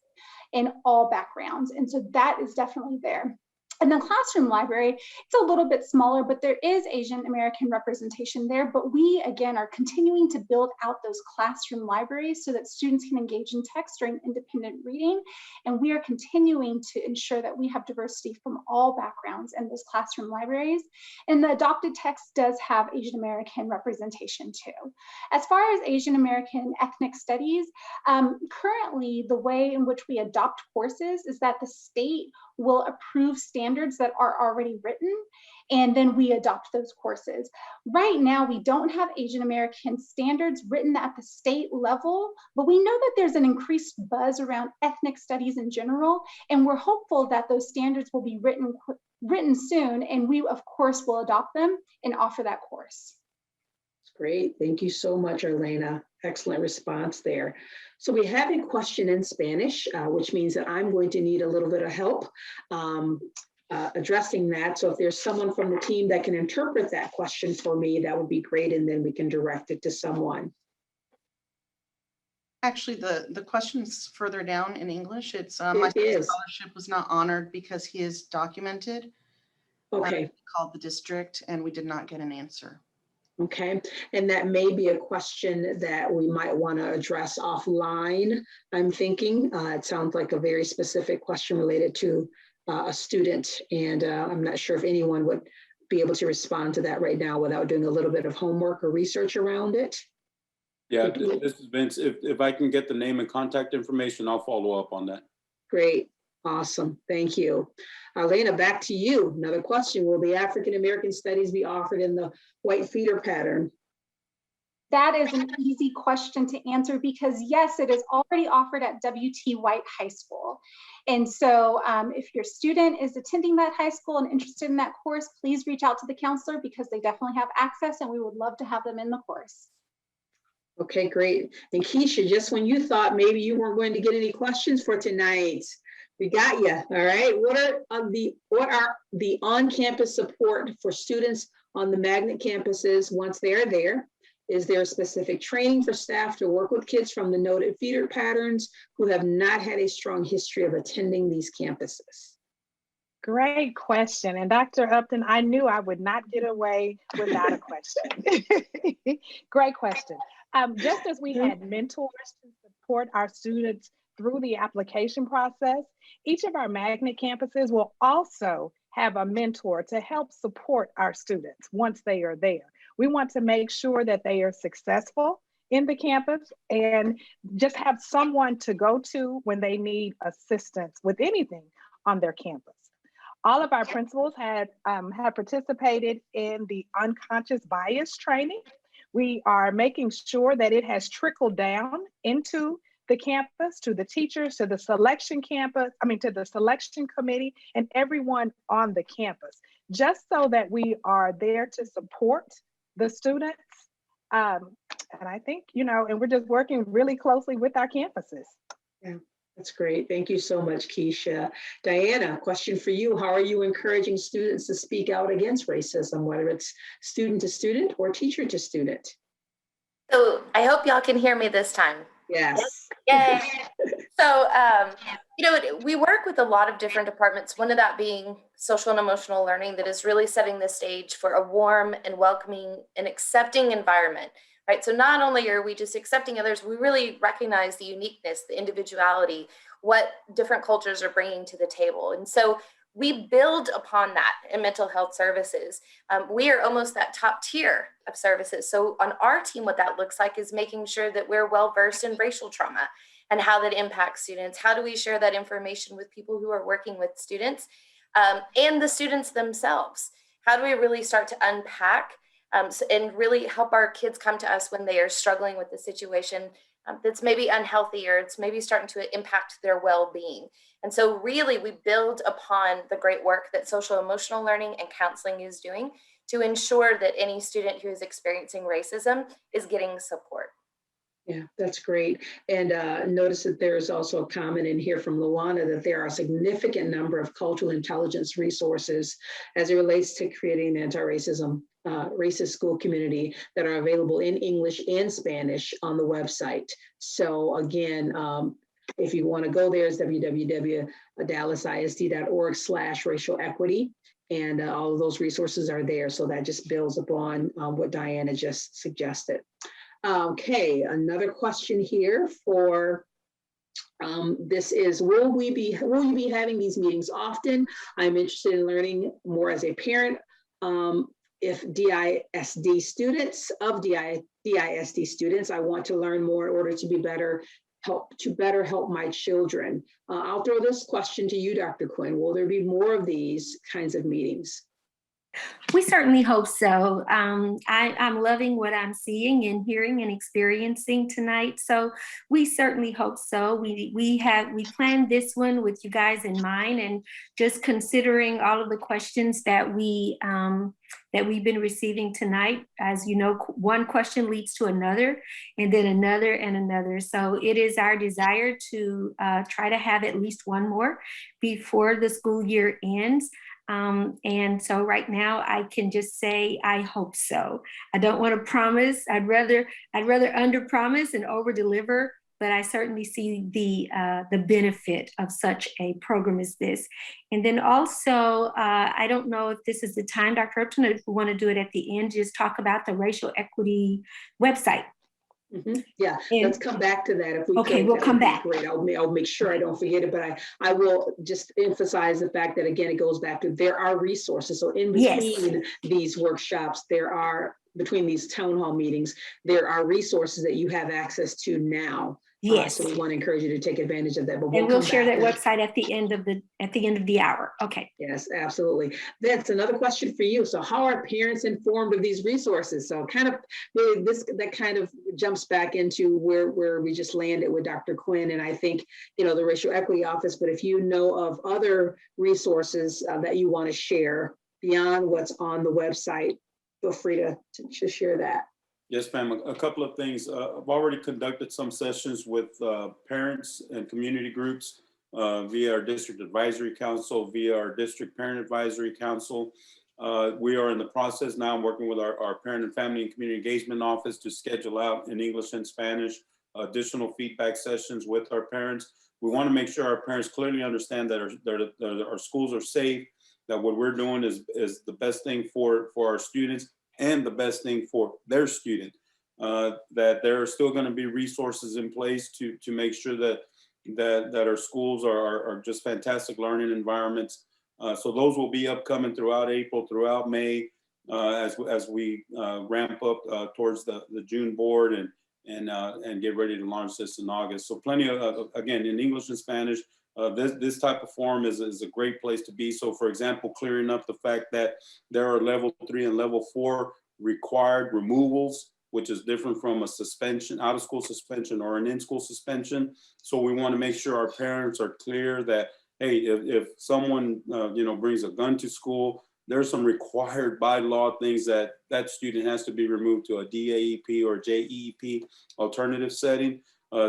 in all backgrounds. And so that is definitely there. And the classroom library, it's a little bit smaller, but there is Asian American representation there. But we, again, are continuing to build out those classroom libraries so that students can engage in text during independent reading. And we are continuing to ensure that we have diversity from all backgrounds in those classroom libraries. And the adopted text does have Asian American representation too. As far as Asian American ethnic studies, currently the way in which we adopt courses is that the state will approve standards that are already written, and then we adopt those courses. Right now, we don't have Asian American standards written at the state level, but we know that there's an increased buzz around ethnic studies in general, and we're hopeful that those standards will be written soon, and we, of course, will adopt them and offer that course. Great. Thank you so much, Arlena. Excellent response there. So we have a question in Spanish, which means that I'm going to need a little bit of help addressing that. So if there's someone from the team that can interpret that question for me, that would be great. And then we can direct it to someone. Actually, the question's further down in English. It's my scholarship was not honored because he is documented. Okay. Called the district and we did not get an answer. Okay, and that may be a question that we might want to address offline, I'm thinking. It sounds like a very specific question related to a student, and I'm not sure if anyone would be able to respond to that right now without doing a little bit of homework or research around it. Yeah, this is Vince. If I can get the name and contact information, I'll follow up on that. Great. Awesome. Thank you. Arlena, back to you. Another question. Will the African American studies be offered in the white feeder pattern? That is an easy question to answer because yes, it is already offered at WT White High School. And so if your student is attending that high school and interested in that course, please reach out to the counselor because they definitely have access and we would love to have them in the course. Okay, great. And Keisha, just when you thought maybe you weren't going to get any questions for tonight, we got you. All right. What are the on-campus support for students on the magnet campuses once they are there? Is there specific training for staff to work with kids from the noted feeder patterns who have not had a strong history of attending these campuses? Great question. And Dr. Upton, I knew I would not get away without a question. Great question. Just as we had mentors to support our students through the application process, each of our magnet campuses will also have a mentor to help support our students once they are there. We want to make sure that they are successful in the campus and just have someone to go to when they need assistance with anything on their campus. All of our principals have participated in the unconscious bias training. We are making sure that it has trickled down into the campus, to the teachers, to the selection to the selection committee and everyone on the campus, just so that we are there to support the students. And I think, and we're just working really closely with our campuses. Yeah. That's great. Thank you so much, Keisha. Diana, question for you. How are you encouraging students to speak out against racism, whether it's student to student or teacher to student? So I hope y'all can hear me this time. Yes. Yay. So, we work with a lot of different departments, one of that being social and emotional learning, that is really setting the stage for a warm and welcoming and accepting environment. Right. So not only are we just accepting others, we really recognize the uniqueness, the individuality, what different cultures are bringing to the table. And so we build upon that in mental health services. We are almost that top tier of services. So on our team, what that looks like is making sure that we're well versed in racial trauma and how that impacts students. How do we share that information with people who are working with students and the students themselves? How do we really start to unpack and really help our kids come to us when they are struggling with the situation that's maybe unhealthy, or it's maybe starting to impact their well-being. And so really we build upon the great work that social emotional learning and counseling is doing to ensure that any student who is experiencing racism is getting support. Yeah, that's great. And notice that there's also a comment in here from Luana that there are a significant number of cultural intelligence resources as it relates to creating an anti-racism racist school community that are available in English and Spanish on the website. So again, if you want to go there, it's www.dallasisd.org/racial equity. And all of those resources are there. So that just builds upon what Diana just suggested. Okay, another question here for this is, will you be having these meetings often? I'm interested in learning more as a parent. If DISD students, I want to learn more in order to better help my children. I'll throw this question to you, Dr. Quinn. Will there be more of these kinds of meetings? We certainly hope so. I'm loving what I'm seeing and hearing and experiencing tonight. So we certainly hope so. We planned this one with you guys in mind, and just considering all of the questions that we've been receiving tonight. As you know, one question leads to another, and then another and another. So it is our desire to try to have at least one more before the school year ends. And so right now I can just say, I hope so. I don't want to promise. I'd rather under promise and over deliver, but I certainly see the benefit of such a program as this. And then also, I don't know if this is the time, Dr. Upton, if we want to do it at the end, just talk about the racial equity website. Mm-hmm. Yeah, let's come back to that if we okay, could. We'll come back. Great. I'll make sure I don't forget it, but I will just emphasize the fact that, again, it goes back to there are resources. So in between these workshops, between these town hall meetings, there are resources that you have access to now. Yes. So we want to encourage you to take advantage of that. But we'll share that website at the end of the hour. Okay. Yes, absolutely. That's another question for you. So how are parents informed of these resources? So kind of really that kind of jumps back into where we just landed with Dr. Quinn. And I think, the Racial Equity Office, but if you know of other resources that you want to share beyond what's on the website, feel free to share that. Yes, ma'am. A couple of things. I've already conducted some sessions with parents and community groups via our district advisory council, via our district parent advisory council. We are in the process now working with our parent and family and community engagement office to schedule out in English and Spanish additional feedback sessions with our parents. We want to make sure our parents clearly understand that our schools are safe, that what we're doing is the best thing for our students and the best thing for their student, that there are still going to be resources in place to make sure that our schools are just fantastic learning environments. So those will be upcoming throughout April, throughout May, as we ramp up towards the June board and get ready to launch this in August. So plenty of, again, in English and Spanish, this type of forum is a great place to be. So for example, clearing up the fact that there are level 3 and level 4 required removals, which is different from a suspension, out of school suspension or an in-school suspension. So we want to make sure our parents are clear that, hey, if someone brings a gun to school, there's some required by law things that student has to be removed to a DAEP or JEEP alternative setting.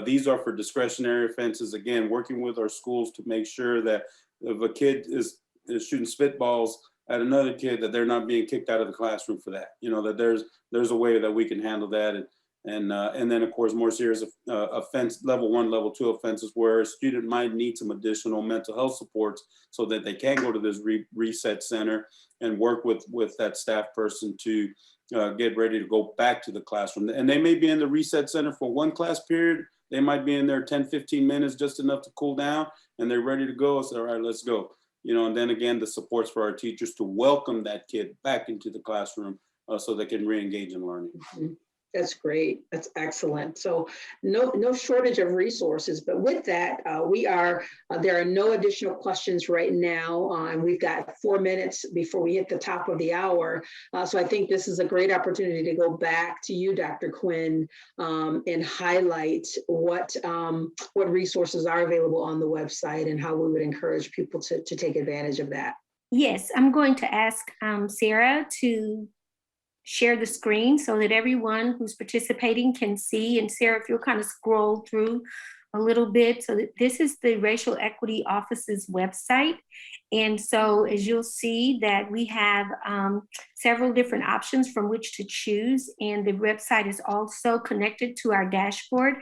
These are for discretionary offenses. Again, working with our schools to make sure that if a kid is shooting spitballs at another kid, that they're not being kicked out of the classroom for that. That there's a way that we can handle that. And then of course, more serious offense, level 1, level 2 offenses, where a student might need some additional mental health supports so that they can go to this reset center and work with that staff person to get ready to go back to the classroom. And they may be in the reset center for one class period. They might be in there 10, 15 minutes, just enough to cool down, and they're ready to go. So, all right, let's go. And then again, the supports for our teachers to welcome that kid back into the classroom so they can re-engage in learning. Mm-hmm. That's great. That's excellent. So no shortage of resources, but with that, there are no additional questions right now. And we've got 4 minutes before we hit the top of the hour. So I think this is a great opportunity to go back to you, Dr. Quinn, and highlight what resources are available on the website and how we would encourage people to take advantage of that. Yes, I'm going to ask Sarah to share the screen so that everyone who's participating can see. And Sarah, if you'll kind of scroll through a little bit. So that this is the Racial Equity Office's website. And so as you'll see that we have several different options from which to choose. And the website is also connected to our dashboard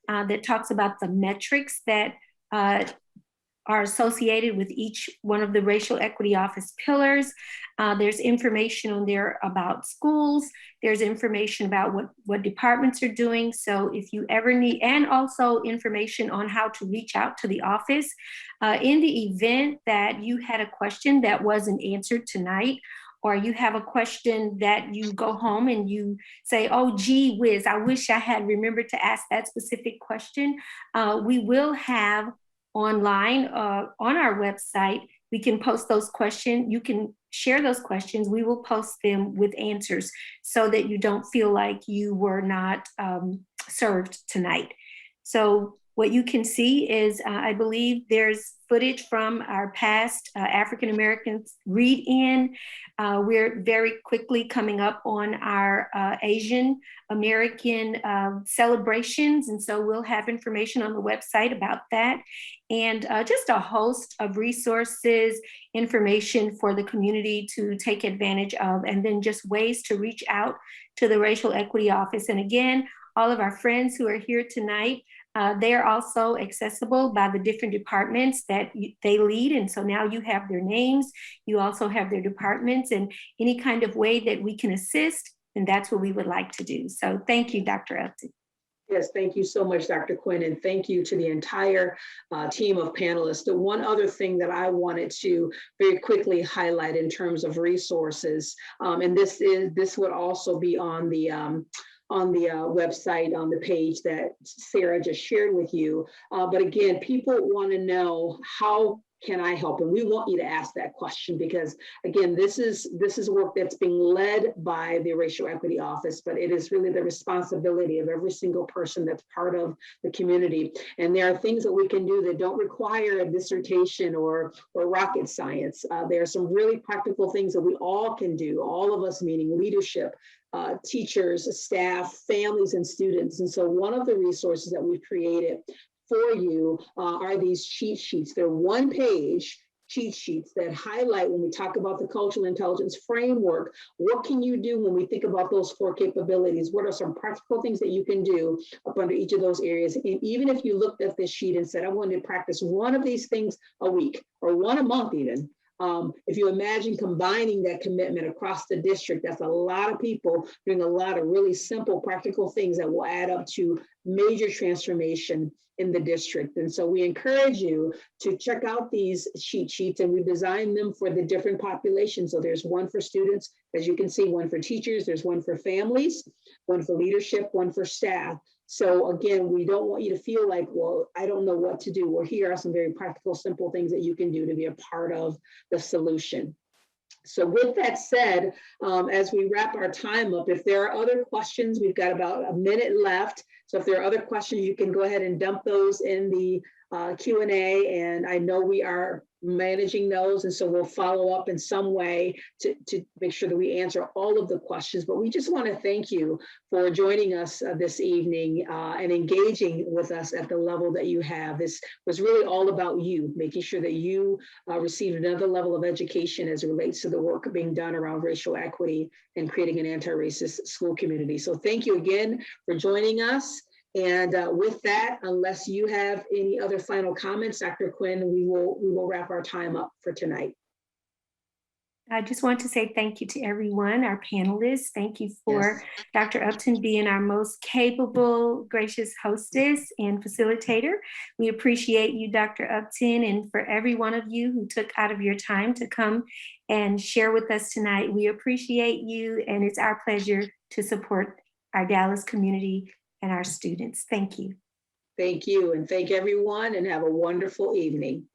that talks about the metrics that are associated with each one of the Racial Equity Office pillars. There's information on there about schools. There's information about what departments are doing. So if you ever need, and also information on how to reach out to the office. In the event that you had a question that wasn't answered tonight, or you have a question that you go home and you say, oh, gee whiz, I wish I had remembered to ask that specific question, we will have online on our website, we can post those questions. You can share those questions. We will post them with answers so that you don't feel like you were not served tonight. So what you can see is, I believe there's footage from our past African Americans read-in. We're very quickly coming up on our Asian American celebrations. And so we'll have information on the website about that. And just a host of resources, information for the community to take advantage of, and then just ways to reach out to the Racial Equity Office. And again, all of our friends who are here tonight, they are also accessible by the different departments that they lead. And so now you have their names, you also have their departments, and any kind of way that we can assist, and that's what we would like to do. So thank you, Dr. Upton. Yes, thank you so much, Dr. Quinn, and thank you to the entire team of panelists. The one other thing that I wanted to very quickly highlight in terms of resources, and this would also be on the website, on the page that Sarah just shared with you. But again, people want to know how can I help? And we want you to ask that question because, again, this is work that's being led by the Racial Equity Office, but it is really the responsibility of every single person that's part of the community. And there are things that we can do that don't require a dissertation or rocket science. There are some really practical things that we all can do, all of us, meaning leadership, teachers, staff, families, and students. And so one of the resources that we've created for you are these cheat sheets. They're one-page cheat sheets that highlight, when we talk about the cultural intelligence framework, what can you do when we think about those 4 capabilities? What are some practical things that you can do up under each of those areas? And even if you looked at this sheet and said, I want to practice one of these things a week or one a month even, if you imagine combining that commitment across the district, that's a lot of people doing a lot of really simple, practical things that will add up to major transformation in the district. And so we encourage you to check out these cheat sheets, and we designed them for the different populations. So there's one for students, as you can see, one for teachers, there's one for families, one for leadership, one for staff. So again, we don't want you to feel like, well, I don't know what to do. Well, here are some very practical, simple things that you can do to be a part of the solution. So with that said, as we wrap our time up, if there are other questions, we've got about a minute left. So if there are other questions, you can go ahead and dump those in the Q&A, and I know we are managing those, and so we'll follow up in some way to make sure that we answer all of the questions. But we just want to thank you for joining us this evening and engaging with us at the level that you have. This was really all about you, making sure that you received another level of education as it relates to the work being done around racial equity and creating an anti-racist school community. So thank you again for joining us. And with that, unless you have any other final comments, Dr. Quinn, we will wrap our time up for tonight. I just want to say thank you to everyone, our panelists. Thank you for Dr. Upton being our most capable, gracious hostess and facilitator. We appreciate you, Dr. Upton, and for every one of you who took out of your time to come and share with us tonight. We appreciate you, and it's our pleasure to support our Dallas community and our students. Thank you. Thank you, and thank everyone, and have a wonderful evening.